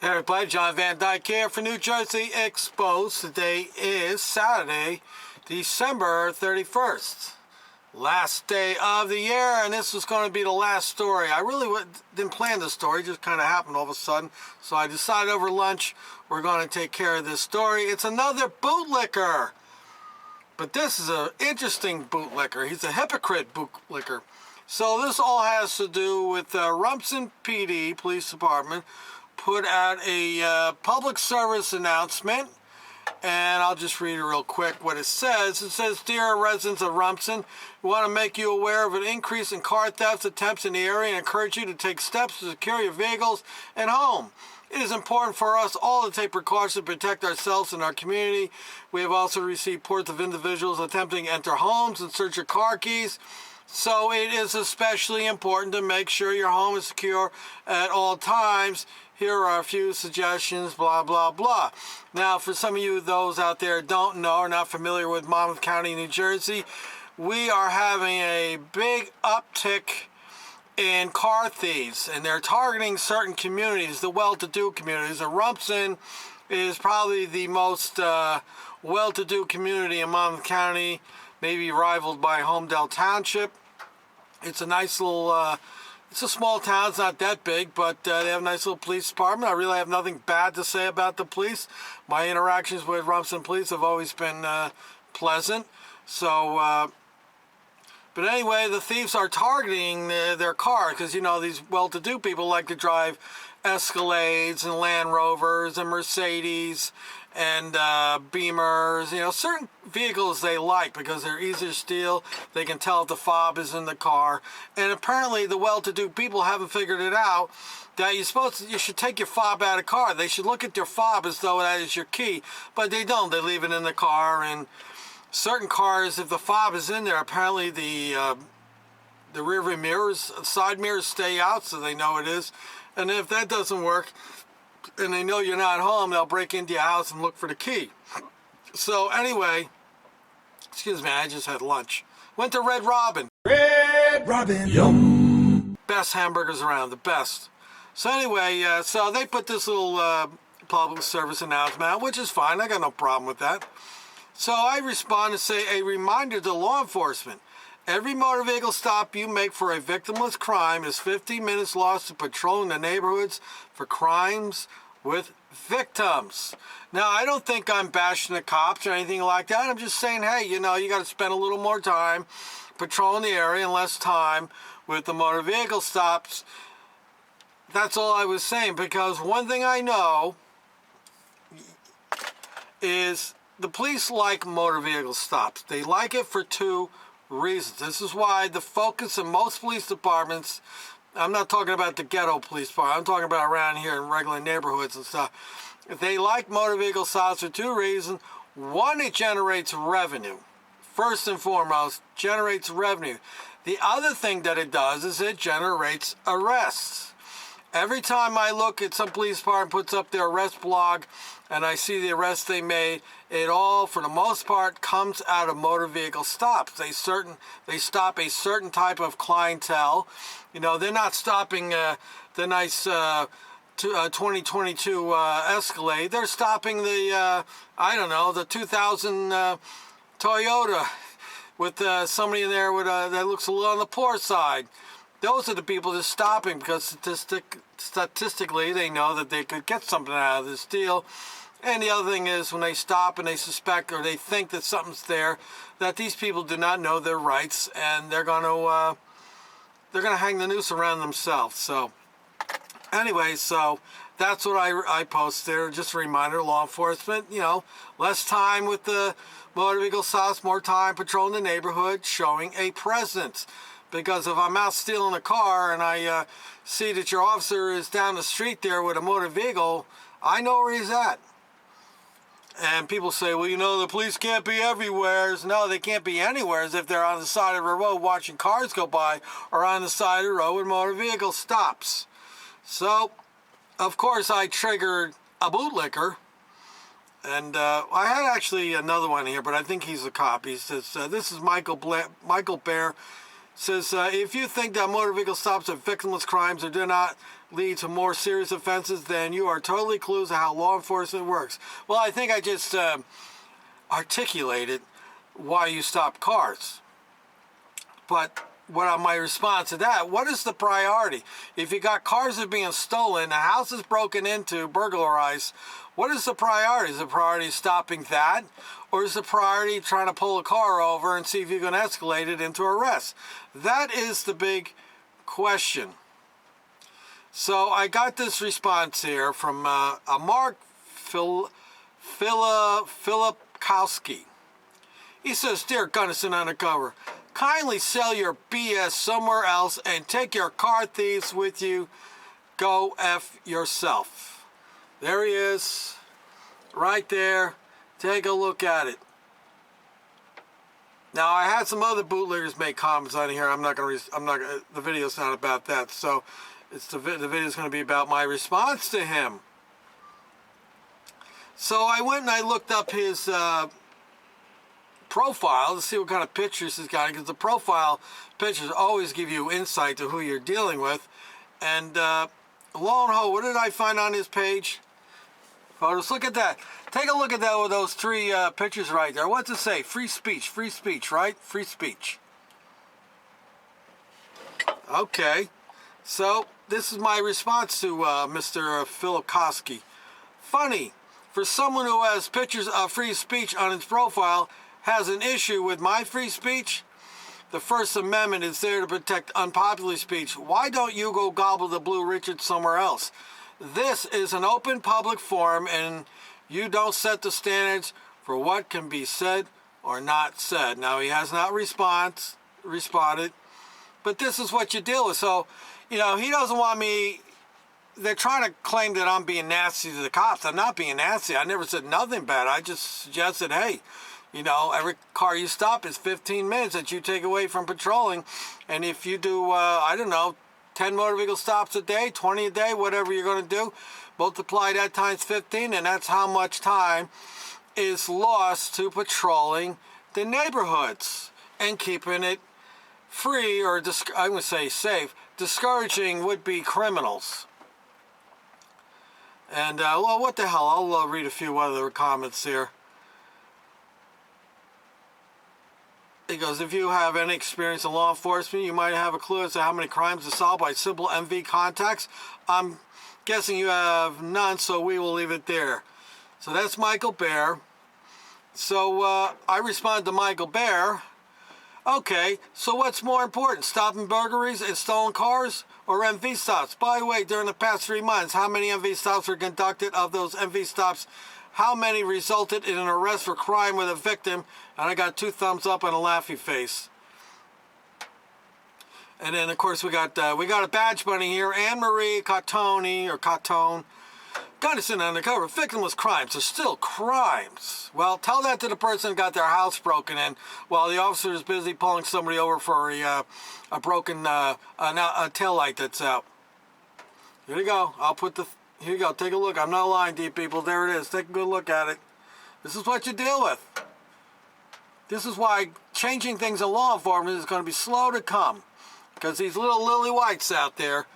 Hey everybody, John Van Dyke here for New Jersey Exposed. Today is Saturday, December 31st. Last day of the year, and this was going to be the last story. I really didn't plan this story, it just kind of happened all of a sudden. So I decided over lunch, we're going to take care of this story. It's another bootlicker. But this is an interesting bootlicker. He's a hypocrite bootlicker. So this all has to do with Rumson PD, Police Department, put out a public service announcement, and I'll just read it real quick what it says. It says, "Dear residents of Rumson, we want to make you aware of an increase in car theft attempts in the area and encourage you to take steps to secure your vehicles and home. It is important for us all to take precautions to protect ourselves and our community. We have also received reports of individuals attempting to enter homes in search of car keys. So it is especially important to make sure your home is secure at all times. Here are a few suggestions, blah, blah, blah." Now, for some of you, those out there who don't know or not familiar with Monmouth County, New Jersey, we are having a big uptick in car thieves, and they're targeting certain communities, the well-to-do communities. And Rumson is probably the most well-to-do community in Monmouth County, maybe rivaled by Homedale Township. It's a nice little... It's a small town, it's not that big, but they have a nice little police department. I really have nothing bad to say about the police. My interactions with Rumson police have always been pleasant. So, but anyway, the thieves are targeting their car because, you know, these well-to-do people like to drive Escalades and Land Rovers and Mercedes and Beamers, you know, certain vehicles they like because they're easy to steal. They can tell if the fob is in the car. And apparently the well-to-do people haven't figured it out that you should take your fob out of the car. They should look at your fob as though that is your key, but they don't. They leave it in the car. And certain cars, if the fob is in there, apparently the rear view mirrors, side mirrors stay out so they know it is. And if that doesn't work, and they know you're not home, they'll break into your house and look for the key. So anyway, excuse me, I just had lunch. Went to Red Robin. Red Robin, yum. Best hamburgers around, the best. So anyway, so they put this little public service announcement out, which is fine. I got no problem with that. So I respond and say, a reminder to law enforcement. Every motor vehicle stop you make for a victimless crime is 15 minutes lost to patrolling the neighborhoods for crimes with victims. Now, I don't think I'm bashing the cops or anything like that. I'm just saying, hey, you know, you got to spend a little more time patrolling the area and less time with the motor vehicle stops. That's all I was saying, because one thing I know is the police like motor vehicle stops. They like it for two reasons. This is why the focus of most police departments, I'm not talking about the ghetto police department, I'm talking about around here in regular neighborhoods and stuff. They like motor vehicle stops for two reasons. One, it generates revenue. First and foremost, generates revenue. The other thing that it does is it generates arrests. Every time I look at some police department puts up their arrest blog and I see the arrests they made, it all, for the most part, comes out of motor vehicle stops. They stop a certain type of clientele. You know, they're not stopping the nice 2022 Escalade. They're stopping the, I don't know, the 2000 Toyota with somebody in there with that looks a little on the poor side. Those are the people they're stopping because statistically they know that they could get something out of this deal. And the other thing is when they stop and they suspect or they think that something's there, that these people do not know their rights and they're going to hang the noose around themselves. So anyway, so that's what I posted there. Just a reminder to law enforcement, you know, less time with the motor vehicle stops, more time patrolling the neighborhood, showing a presence. Because if I'm out stealing a car and I see that your officer is down the street there with a motor vehicle, I know where he's at. And people say, well, you know, the police can't be everywhere. No, they can't be anywhere if they're on the side of a road watching cars go by or on the side of the road when motor vehicle stops. So, of course, I triggered a bootlicker. And I had actually another one here, but I think he's a cop. He says, this is Michael Bear. Says, if you think that motor vehicle stops are victimless crimes or do not lead to more serious offenses, then you are totally clueless to how law enforcement works. Well, I think I just articulated why you stop cars. But what my response to that, what is the priority? If you got cars that are being stolen, the house is broken into, burglarized, what is the priority? Is the priority stopping that? Or is the priority trying to pull a car over and see if you can escalate it into arrest? That is the big question. So I got this response here from a Mark Filipkowski. He says, Dear Gunnison Undercover, kindly sell your BS somewhere else and take your car thieves with you. Go F yourself. There he is, right there. Take a look at it. Now, I had some other bootleggers make comments on here. The video's not about that. So, the video's going to be about my response to him. So, I went and I looked up his profile to see what kind of pictures he's got, because the profile pictures always give you insight to who you're dealing with. And lo and behold, what did I find on his page? Photos. Look at that. Take a look at that with those three pictures right there. What's it say? Free speech, right? Free speech. Okay. So this is my response to Mr. Filipkowski. Funny, for someone who has pictures of free speech on his profile, has an issue with my free speech? The First Amendment is there to protect unpopular speech. Why don't you go gobble the Blue Richard somewhere else? This is an open public forum, and you don't set the standards for what can be said or not said. Now, he has not responded, but this is what you deal with. So, he doesn't want me. They're trying to claim that I'm being nasty to the cops. I'm not being nasty. I never said nothing bad. I just suggested, hey, every car you stop is 15 minutes that you take away from patrolling. And if you do, 10 motor vehicle stops a day, 20 a day, whatever you're going to do, multiply that times 15, and that's how much time is lost to patrolling the neighborhoods and keeping it free, or I would say safe, discouraging would-be criminals. And, what the hell, I'll read a few other comments here. He goes, if you have any experience in law enforcement, you might have a clue as to how many crimes are solved by simple MV contacts. I'm guessing you have none, so we will leave it there. So that's Michael Bear. So I responded to Michael Bear. Okay, so what's more important, stopping burglaries and stolen cars or MV stops? By the way, during the past 3 months, how many MV stops were conducted? Of those MV stops, how many resulted in an arrest for crime with a victim? And I got 2 thumbs up and a laughy face. And then, of course, we got a badge bunny here. Anne-Marie Cotone. Gunnison Undercover. Victimless crimes are still crimes. Well, tell that to the person who got their house broken in while the officer is busy pulling somebody over for a broken taillight that's out. Here you go. Here you go. Take a look. I'm not lying to you people. There it is. Take a good look at it. This is what you deal with. This is why changing things in law enforcement is going to be slow to come. Because these little lily whites out there.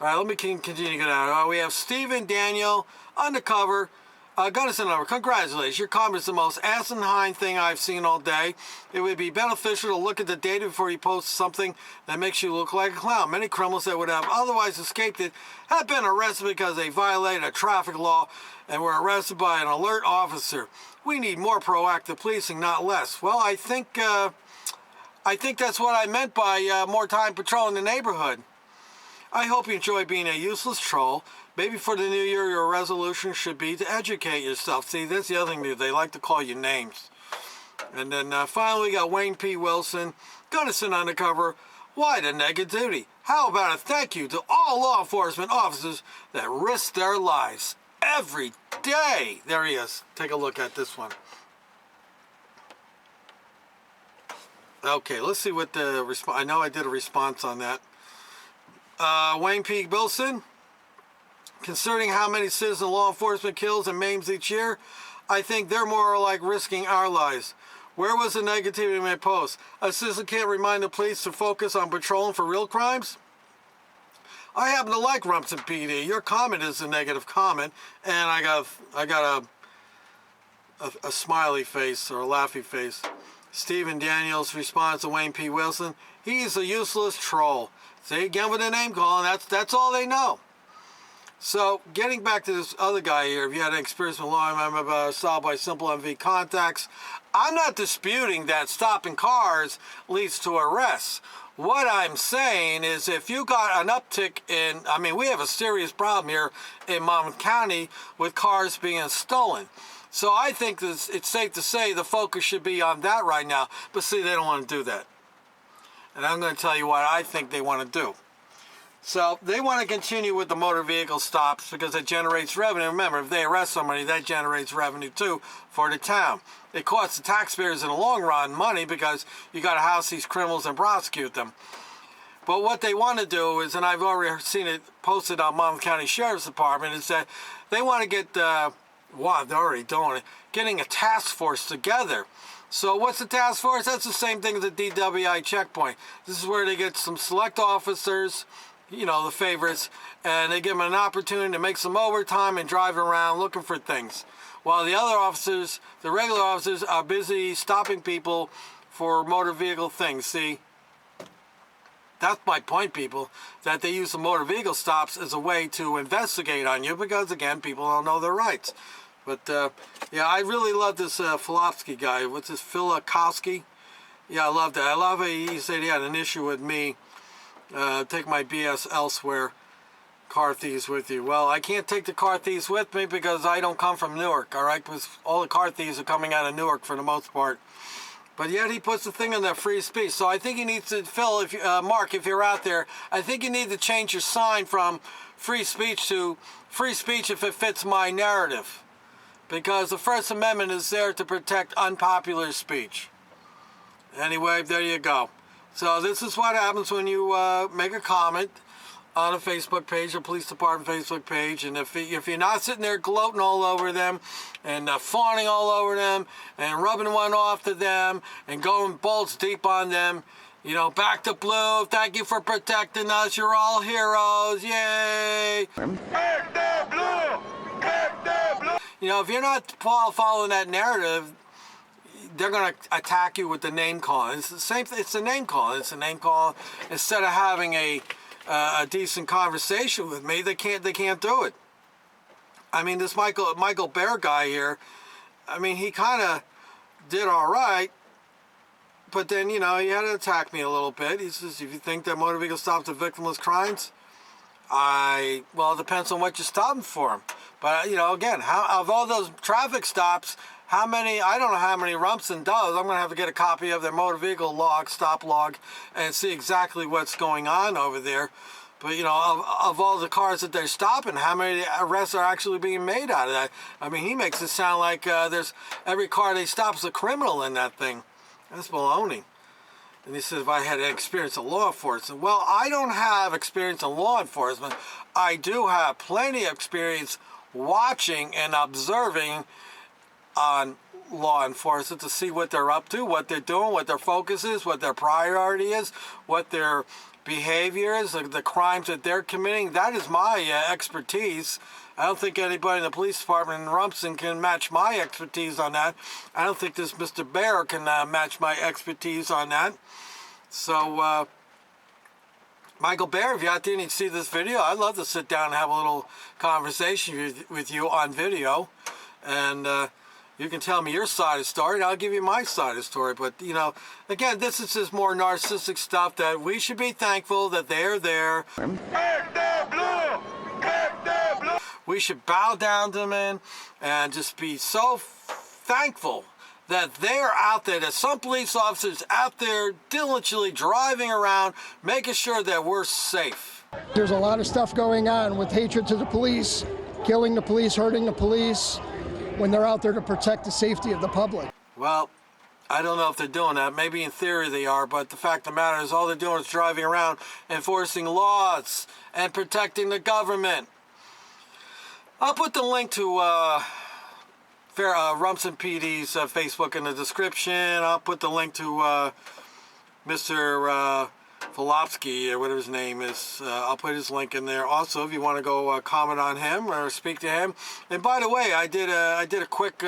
All right, let me continue to get out. We have Stephen Daniel, Undercover. Gunnison Undercover, congratulations. Your comment is the most asinine thing I've seen all day. It would be beneficial to look at the data before you post something that makes you look like a clown. Many criminals that would have otherwise escaped it have been arrested because they violated a traffic law and were arrested by an alert officer. We need more proactive policing, not less. Well, I think that's what I meant by more time patrolling the neighborhood. I hope you enjoy being a useless troll. Maybe for the new year, your resolution should be to educate yourself. See, that's the other thing. They like to call you names. And then finally, we got Wayne P. Wilson, Gunnison Undercover. Why the negativity? How about a thank you to all law enforcement officers that risk their lives every day? There he is. Take a look at this one. Okay, let's see what the response. I know I did a response on that. Wayne P. Wilson. Concerning how many citizen law enforcement kills and maims each year, I think they're more like risking our lives. Where was the negativity in my post? A citizen can't remind the police to focus on patrolling for real crimes? I happen to like Rumson PD. Your comment is a negative comment, and I got a smiley face or a laughy face. Stephen Daniels responds to Wayne P. Wilson. He's a useless troll. Say again with the name calling. That's all they know. So, getting back to this other guy here, if you had an experience with law enforcement solved by simple MV contacts, I'm not disputing that stopping cars leads to arrests. What I'm saying is if you got an uptick in, I mean, we have a serious problem here in Monmouth County with cars being stolen. So I think it's safe to say the focus should be on that right now. But see, they don't want to do that. And I'm going to tell you what I think they want to do. So they want to continue with the motor vehicle stops because it generates revenue. Remember, if they arrest somebody, that generates revenue too for the town. It costs the taxpayers in the long run money because you got to house these criminals and prosecute them. But what they want to do is, and I've already seen it posted on Monmouth County Sheriff's Department, is that they want to get, they're already doing it, getting a task force together. So what's the task force? That's the same thing as the DWI checkpoint. This is where they get some select officers, you know, the favorites, and they give them an opportunity to make some overtime and drive around looking for things. While the other officers, the regular officers, are busy stopping people for motor vehicle things. See, that's my point, people, that they use the motor vehicle stops as a way to investigate on you because, again, people don't know their rights. But, yeah, I really love this Filipkowski guy. What's this, Kowski? Yeah, I love that. I love how he said he had an issue with me. Take my BS elsewhere. Car thieves with you. Well, I can't take the car thieves with me because I don't come from Newark, all right? Because all the car thieves are coming out of Newark for the most part. But yet he puts the thing in that free speech. So I think he needs to, Phil, if you, Mark, if you're out there, I think you need to change your sign from free speech to free speech if it fits my narrative. Because the First Amendment is there to protect unpopular speech. Anyway, there you go. So this is what happens when you make a comment on a Facebook page, a police department Facebook page, and if you're not sitting there gloating all over them and fawning all over them and rubbing one off to them and going balls deep on them, you know, back to blue, thank you for protecting us, you're all heroes, yay! Back to blue! Back to blue! You know, if you're not following that narrative, they're going to attack you with the name calling. It's the same. It's the name calling. It's the name calling. Instead of having a decent conversation with me, they can't do it. I mean, this Michael Bear guy here, I mean, he kind of did all right, but then, you know, he had to attack me a little bit. He says, if you think that motor vehicle stops are victimless crimes, well, it depends on what you're stopping for. But, you know, again, how of all those traffic stops, how many, I don't know how many Rumson does. I'm going to have to get a copy of their motor vehicle log, stop log, and see exactly what's going on over there. But, you know, of all the cars that they're stopping, how many arrests are actually being made out of that? I mean, he makes it sound like there's every car they stop is a criminal in that thing. That's baloney. And he says, if I had experience in law enforcement. Well, I don't have experience in law enforcement. I do have plenty of experience watching and observing on law enforcement to see what they're up to, what they're doing, what their focus is, what their priority is, what their behavior is, the crimes that they're committing. That is my expertise. I don't think anybody in the police department in Rumson can match my expertise on that. I don't think this Mr. Bear can match my expertise on that. So, Michael Bear, if you're out there and you see this video, I'd love to sit down and have a little conversation with you on video. And you can tell me your side of the story, and I'll give you my side of the story. But, you know, again, this is just more narcissistic stuff that we should be thankful that they're there. We should bow down to them and just be so thankful that they're out there, that some police officers out there diligently driving around, making sure that we're safe. There's a lot of stuff going on with hatred to the police, killing the police, hurting the police, when they're out there to protect the safety of the public. Well, I don't know if they're doing that. Maybe in theory they are, but the fact of the matter is all they're doing is driving around enforcing laws and protecting the government. I'll put the link to Rumson PD's Facebook in the description. I'll put the link to Mr. Filipkowski, or whatever his name is. I'll put his link in there. Also, if you want to go comment on him or speak to him. And by the way, I did a quick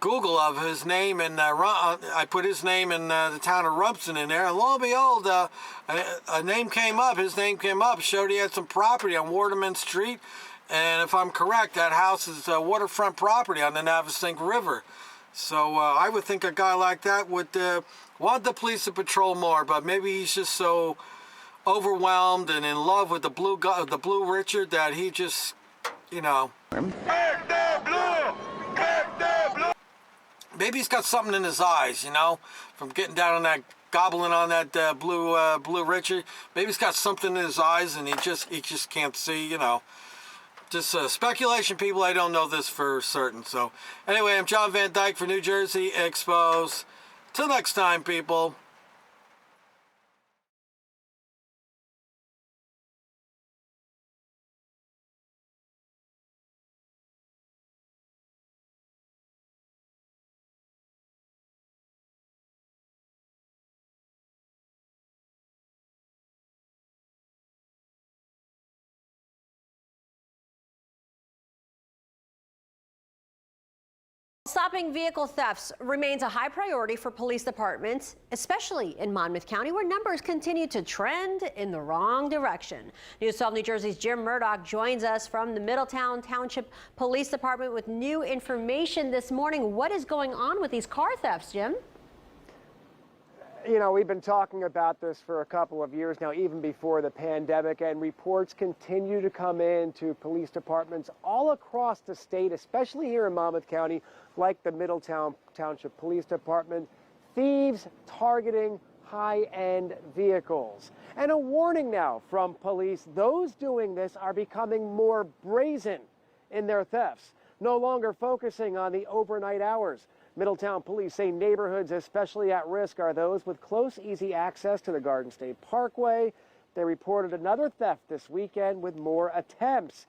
Google of his name, and I put his name in the town of Rumson in there, and lo and behold, a name came up. His name came up, showed he had some property on Waterman Street, and if I'm correct, that house is waterfront property on the Navasink River. So I would think a guy like that would want the police to patrol more, but maybe he's just so overwhelmed and in love with the Blue Richard that he just, you know. Maybe he's got something in his eyes, you know, from getting down on that, gobbling on that Blue Richard. Maybe he's got something in his eyes and he just can't see, you know. Just speculation, people. I don't know this for certain. So anyway, I'm John Van Dyke for New Jersey Exposed. Till next time, people. Stopping vehicle thefts remains a high priority for police departments, especially in Monmouth County, where numbers continue to trend in the wrong direction. News 12 New Jersey's Jim Murdoch joins us from the Middletown Township Police Department with new information this morning. What is going on with these car thefts, Jim? You know, we've been talking about this for a couple of years now, even before the pandemic, and reports continue to come in to police departments all across the state, especially here in Monmouth County, like the Middletown Township Police Department, thieves targeting high-end vehicles. And a warning now from police, those doing this are becoming more brazen in their thefts, no longer focusing on the overnight hours. Middletown police say neighborhoods especially at risk are those with close, easy access to the Garden State Parkway. They reported another theft this weekend with more attempts.